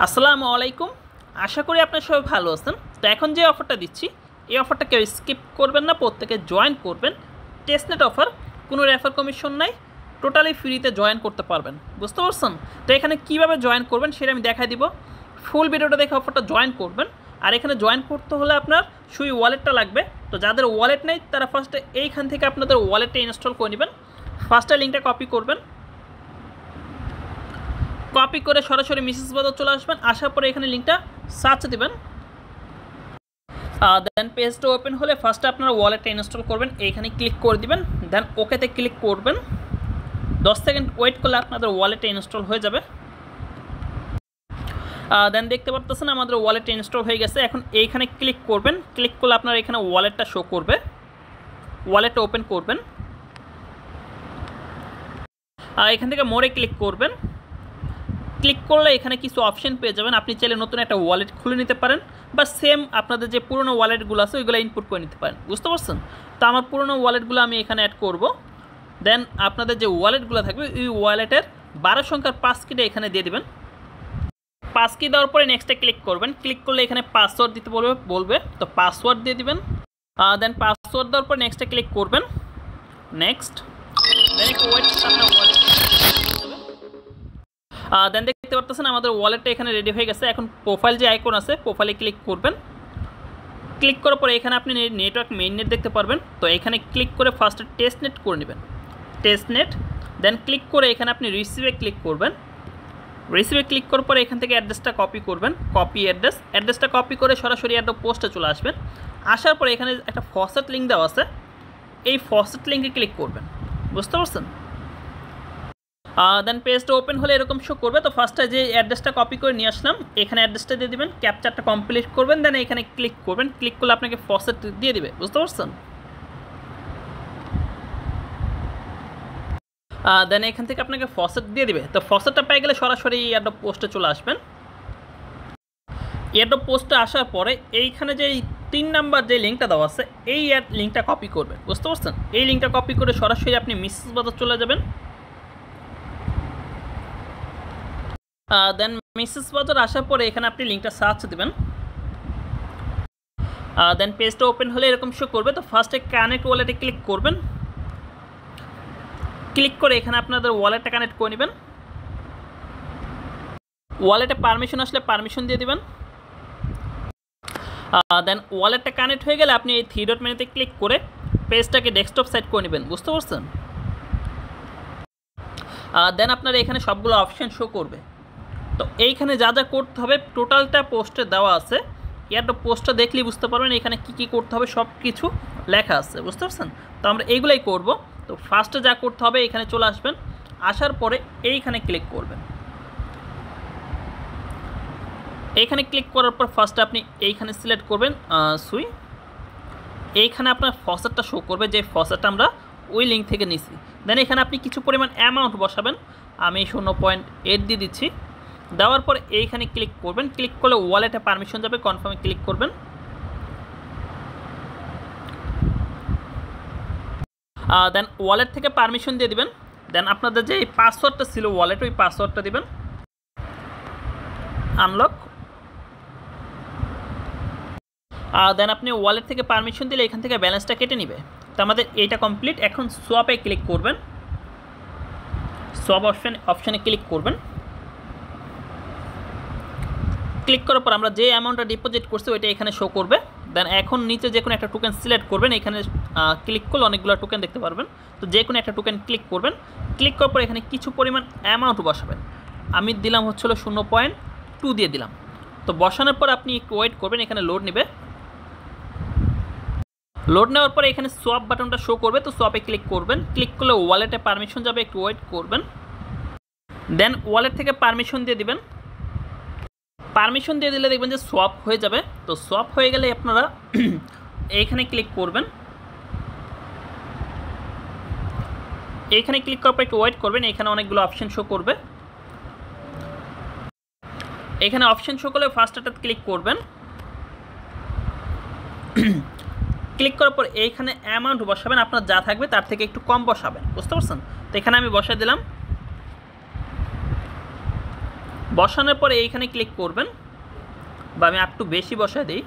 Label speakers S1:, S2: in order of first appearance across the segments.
S1: আসসালামু আলাইকুম। আশা করি আপনারা সবাই ভালো আছেন। তো এখন যে অফারটা দিচ্ছি, এই অফারটা কেউ স্কিপ করবেন না, প্রত্যেকে জয়েন করবেন। টেস্টনেট অফার, কোনো রেফার কমিশন নাই, টোটালি ফ্রিতে জয়েন করতে পারবেন। বুঝতে পারছেন? তো এখানে কীভাবে জয়েন করবেন সেটা আমি দেখাই দিব। ফুল ভিডিওটা দেখে অফারটা জয়েন করবেন। আর এখানে জয়েন করতে হলে আপনার শুধু ওয়ালেটটা লাগবে। তো যাদের ওয়ালেট নেই তারা ফার্স্টে এইখান থেকে আপনাদের ওয়ালেটটা ইনস্টল করে নেবেন। ফার্স্টে লিঙ্কটা কপি করবেন, কপি করে সরাসরি মেসেজ বাজার চলে আসবেন। আসার পরে এখানে লিঙ্কটা সার্চ দেবেন। দেন পেজটা ওপেন হলে ফার্স্টে আপনারা ওয়ালেটটা ইনস্টল করবেন, এইখানে ক্লিক করে দিবেন। দেন ওকেতে ক্লিক করবেন। 10 সেকেন্ড ওয়েট করলে আপনাদের ওয়ালেটটা ইনস্টল হয়ে যাবে। দেন দেখতে পারতেছেন আমাদের ওয়ালেটটা ইনস্টল হয়ে গেছে। এখন এইখানে ক্লিক করবেন, ক্লিক করলে আপনার এখানে ওয়ালেটটা শো করবে। ওয়ালেটটা ওপেন করবেন, এখান থেকে মোড়ে ক্লিক করবেন। ক্লিক করলে এখানে কিছু অপশন পেয়ে যাবেন। আপনি চাইলে নতুন একটা ওয়ালেট খুলে নিতে পারেন, বা সেম আপনাদের যে পুরনো ওয়ালেটগুলো আছে ওইগুলো ইনপুট করে নিতে পারেন। বুঝতে পারছেন? তো আমার পুরনো ওয়ালেটগুলো আমি এখানে অ্যাড করব। দেন আপনাদের যে ওয়ালেটগুলো থাকবে ওই ওয়ালেটের 12 সংখ্যার 5 কিটা এখানে দিয়ে দেবেন। 5 কি দেওয়ার পরে নেক্সটে ক্লিক করবেন। ক্লিক করলে এখানে পাসওয়ার্ড দিতে বলবে, তো পাসওয়ার্ড দিয়ে দিবেন। দেন পাসওয়ার্ড দেওয়ার পর নেক্সটে ক্লিক করবেন। নেক্সট, দেন একটু ওয়েট, আপনার ওয়ালেট দেন দেখতে পারতেছেন আমাদের ওয়ালেটটা এখানে রেডি হয়ে গেছে। এখন প্রোফাইল যে আইকন আছে প্রোফাইলে ক্লিক করবেন। ক্লিক করার পরে এখানে আপনি নেটওয়ার্ক মেইন নেট দেখতে পারবেন। তো এখানে ক্লিক করে ফার্স্টে টেস্ট নেট করে নেবেন, টেস্ট নেট। দেন ক্লিক করে এখানে আপনি রিসিভে ক্লিক করবেন। রিসিভে ক্লিক করার পরে এখান থেকে অ্যাড্রেসটা কপি করবেন, কপি অ্যাড্রেসটা কপি করে সরাসরি একটা পোস্টে চলে আসবেন। আসার পরে এখানে একটা ফসেট লিঙ্ক দেওয়া আছে, এই ফসেট লিঙ্কে ক্লিক করবেন। বুঝতে পারছেন? দেন পেজটা ওপেন হলে এরকম শো করবে। তো ফার্স্টে যে অ্যাড্রেসটা কপি করে নিয়ে আসলাম এখানে অ্যাড্রেসটা দিয়ে দেবেন, ক্যাপচারটা কমপ্লিট করবেন। দেন এখানে ক্লিক করবেন, ক্লিক করলে আপনাকে ফসেট দিয়ে দিবে। বুঝতে পারছেন? দেন এখান থেকে আপনাকে ফসেট দিয়ে দিবে। তো ফসেটটা পেয়ে গেলে সরাসরি এয়ারড্রপ পোস্টে চলে আসবেন। এয়ারড্রপ পোস্টে আসার পরে এইখানে যে 3 নাম্বার যে লিঙ্কটা দেওয়া আছে এই লিঙ্কটা কপি করবেন। বুঝতে পারছেন? এই লিঙ্কটা কপি করে সরাসরি আপনি মেসেজ বাজার চলে যাবেন। দেন মেসেজ বাজার আসার পরে এখানে আপনি লিঙ্কটা সার্চ দেবেন। দেন পেজটা ওপেন হলে এরকম শো করবে। তো ফার্স্টে কানেক্ট ওয়ালেটে ক্লিক করবেন। ক্লিক করে এখানে আপনাদের ওয়ালেটটা কানেক্ট করে নেবেন। ওয়ালেটে পারমিশন আসলে পারমিশন দিয়ে দেবেন। দেন ওয়ালেটটা কানেক্ট হয়ে গেলে আপনি এই 3 ডট মেনুতে ক্লিক করে পেজটাকে ডেস্কটপ সেট করে নেবেন। বুঝতে পারছেন? দেন আপনার এখানে সবগুলো অপশান শো করবে। তো এইখানে যা যা করতে হবে টোটালটা পোস্টে দেওয়া আছে। এয়ারড্রপ পোস্টটা দেখলেই বুঝতে পারবেন এখানে কী করতে হবে, সব কিছু লেখা আছে। বুঝতে পারছেন? তো আমরা এইগুলাই করব। তো ফার্স্টে যা করতে হবে এখানে চলে আসবেন। আসার পরে এইখানে ক্লিক করবেন। এইখানে ক্লিক করার পর ফার্স্টে আপনি এইখানে সিলেক্ট করবেন সুই। এইখানে আপনার ফসেটটা শো করবে, যে ফসেটটা আমরা ওই লিঙ্ক থেকে নিছি। দেন এখানে আপনি কিছু পরিমাণ অ্যামাউন্ট বসাবেন। আমি 0.8 দিয়ে দিচ্ছি। দেওয়ার পর এইখানে ক্লিক করবেন। ক্লিক করলে ওয়ালেটে পারমিশন যাবে, কনফার্মে ক্লিক করবেন। দেন ওয়ালেট থেকে পারমিশন দিয়ে দিবেন। দেন আপনাদের যে পাসওয়ার্ডটা ছিল ওয়ালেট ওই পাসওয়ার্ডটা দিবেন। আনলক। দেন আপনি ওয়ালেট থেকে পারমিশন দিলে এখান থেকে ব্যালেন্সটা কেটে নেবে। তো আমাদের এইটা কমপ্লিট। এখন সোয়াপে ক্লিক করবেন। সোয়াপ অপশানে ক্লিক করবেন। ক্লিক করার পর আমরা যে অ্যামাউন্টটা ডিপোজিট করছি ওইটা এখানে শো করবে। দেন এখন নিচে যে কোনো একটা টোকেন সিলেক্ট করবেন। এখানে ক্লিক করলে অনেকগুলো টোকেন দেখতে পারবেন। তো যে কোনো একটা টোকেন ক্লিক করবেন। ক্লিক করার পর এখানে কিছু পরিমাণ অ্যামাউন্ট বসাবেন। আমি দিলাম হচ্ছিল 0.2 দিয়ে দিলাম। তো বসানোর পর আপনি একটু ওয়েট করবেন, এখানে লোড নেবে। লোড নেওয়ার পরে এখানে সোয়াপ বাটনটা শো করবে। তো সোয়াপে ক্লিক করবেন। ক্লিক করলে ওয়ালেটে পারমিশন যাবে, একটু ওয়েট করবেন। দেন ওয়ালেট থেকে পারমিশন দিয়ে দিবেন। পারমিশন দিয়ে দিলে দেখবেন যে সোয়াপ হয়ে যাবে। তো সোয়াপ হয়ে গেলে আপনারা এইখানে ক্লিক করবেন। এইখানে ক্লিক করার পর একটু ওয়েট করবেন। এখানে অনেকগুলো অপশন শো করবে। এখানে অপশন শো করলে ফার্স্টটাতে ক্লিক করবেন। ক্লিক করার পর এইখানে অ্যামাউন্ট বসাবেন, আপনার যা থাকবে তার থেকে একটু কম বসাবেন। বুঝতে পারছেন? তো এখানে আমি বসাই দিলাম বসানোর পরে এইখানে ক্লিক করবেন, বা আমি একটু বেশি বসায় দিই।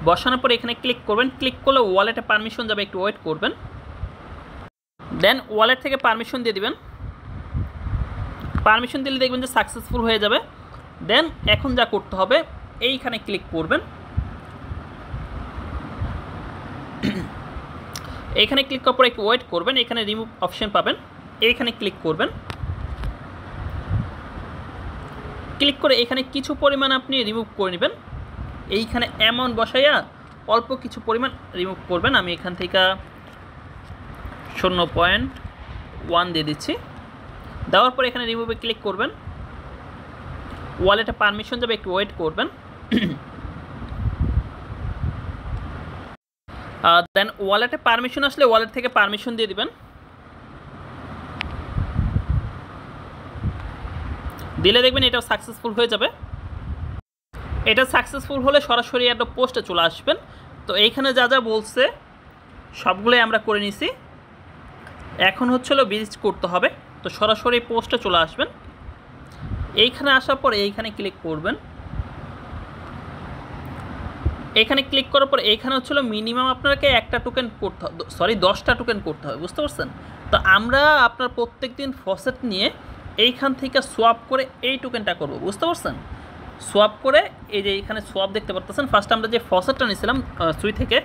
S1: বসানোর পরে এখানে ক্লিক করবেন, ক্লিক করলে ওয়ালেটে পারমিশন যাবে, একটু ওয়েট করবেন। দেন ওয়ালেট থেকে পারমিশন দিয়ে দিবেন। পারমিশন দিলে দেখবেন যে সাকসেসফুল হয়ে যাবে। দেন এখন যা করতে হবে, এইখানে ক্লিক করবেন। এইখানে ক্লিক করার পর একটু ওয়েট করবেন, এখানে রিমুভ অপশন পাবেন, এইখানে ক্লিক করবেন। ক্লিক করে এখানে কিছু পরিমাণ আপনি রিমুভ করে নেবেন। এইখানে অ্যামাউন্ট বসাইয়া অল্প কিছু পরিমাণ রিমুভ করবেন। আমি এখান থেকে 0.1 দিয়ে দিচ্ছি। দেওয়ার পর এখানে রিমুভে ক্লিক করবেন, ওয়ালেটে পারমিশন যাবে, একটু ওয়েট করবেন। দেন ওয়ালেটে পারমিশন আসলে ওয়ালেট থেকে পারমিশন দিয়ে দিবেন। দিলে দেখবেন এটা সাকসেসফুল হয়ে যাবে। এটা সাকসেসফুল হলে সরাসরি একটা পোস্টে চলে আসবেন। তো এইখানে যা যা বলছে সবগুলোই আমরা করে নিছি। এখন হচ্ছিল ভিজিট করতে হবে, তো সরাসরি পোস্টে চলে আসবেন। এইখানে আসার পর এইখানে ক্লিক করবেন। এখানে ক্লিক করার পর এইখানে হচ্ছিল মিনিমাম আপনাকে একটা টোকেন করতে হবে, 10টা টোকেন করতে হবে, বুঝতে পারছেন? তো আমরা আপনার প্রত্যেক দিন ফসেট নিয়ে এইখান থেকে সোয়াপ করে এই টোকেনটা করব, বুঝতে পারছেন? সোয়াপ করে এই যে এইখানে সোয়াপ দেখতে পাচ্ছেন। ফার্স্ট আমরা যে ফসেটটা নিয়েছিলাম সুই থেকে,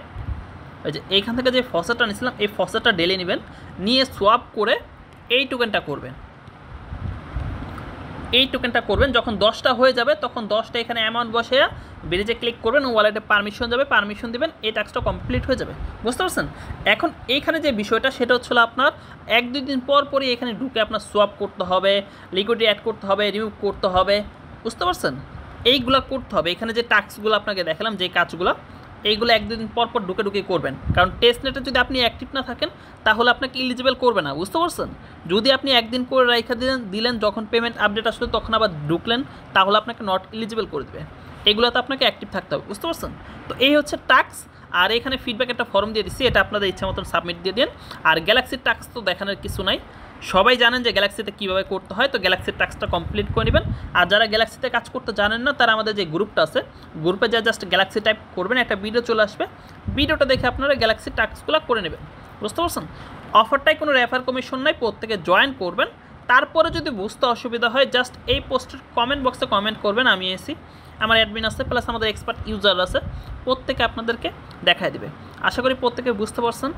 S1: এই যে এইখান থেকে যে ফসেটটা নিয়েছিলাম, এই ফসেটটা ডেলি নেবেন, নিয়ে সোয়াপ করে এই টোকেনটা করবেন। এই টোকেনটা করবেন, যখন 10টা হয়ে যাবে তখন 10টা এখানে অ্যামাউন্ট বসে ব্রিজে ক্লিক করবেন, ওয়ালেটে পারমিশন যাবে, পারমিশন দিবেন, এই টাস্কটা কমপ্লিট হয়ে যাবে, বুঝতে পারছেন? এখন এইখানে যে বিষয়টা সেটা হচ্ছিল আপনার 1-2 দিন পর পরই এখানে ঢুকে আপনার সোয়াপ করতে হবে, লিকুইডিটি অ্যাড করতে হবে, রিমুভ করতে হবে, বুঝতে পারছেন? এইগুলো করতে হবে। এখানে যে টাস্কগুলো আপনাকে দেখালাম, যে কাজগুলো, এইগুলো 1-2 দিন পর পর ঢুকে করবেন। কারণ টেস্টনেটে যদি আপনি অ্যাক্টিভ না থাকেন তাহলে আপনাকে ইলিজিবল করবে না, বুঝতে পারছেন? যদি আপনি একদিন করে রাইখা দিলেন যখন পেমেন্ট আপডেট আসলে তখন আবার ঢুকলেন, তাহলে আপনাকে নট ইলিজিবল করে দেবে। এগুলোতে আপনাকে অ্যাক্টিভ থাকতে হবে, বুঝতে পারছেন? তো এই হচ্ছে টাস্ক। আর এখানে ফিডব্যাক একটা ফর্ম দিয়ে দিচ্ছি, এটা আপনাদের ইচ্ছা মতন সাবমিট দিয়ে দিন। আর গ্যালাক্সির টাস্ক তো দেখানোর কিছু নাই, সবাই জানেন যে গ্যালাক্সিতে কীভাবে করতে হয়। তো গ্যালাক্সির টাস্কটা কমপ্লিট করে নেবেন। আর যারা গ্যালাক্সিতে কাজ করতে জানেন না, তারা আমাদের যে গ্রুপটা আছে, গ্রুপে যা জাস্ট গ্যালাক্সি টাইপ করবেন, একটা ভিডিও চলে আসবে, ভিডিওটা দেখে আপনারা গ্যালাক্সির টাস্কগুলো করে নেবেন, বুঝতে পারছেন? অফারটাই কোনো রেফার কমিশন নাই, প্রত্যেকে জয়েন করবেন। তারপরে যদি বুঝতে অসুবিধা হয় জাস্ট এই পোস্টের কমেন্ট বক্সে কমেন্ট করবেন, আমি এসি, আমার অ্যাডমিন আছে, প্লাস আমাদের এক্সপার্ট ইউজার আছে, প্রত্যেকে আপনাদেরকে দেখায় দেবে। আশা করি প্রত্যেকে বুঝতে পারছেন।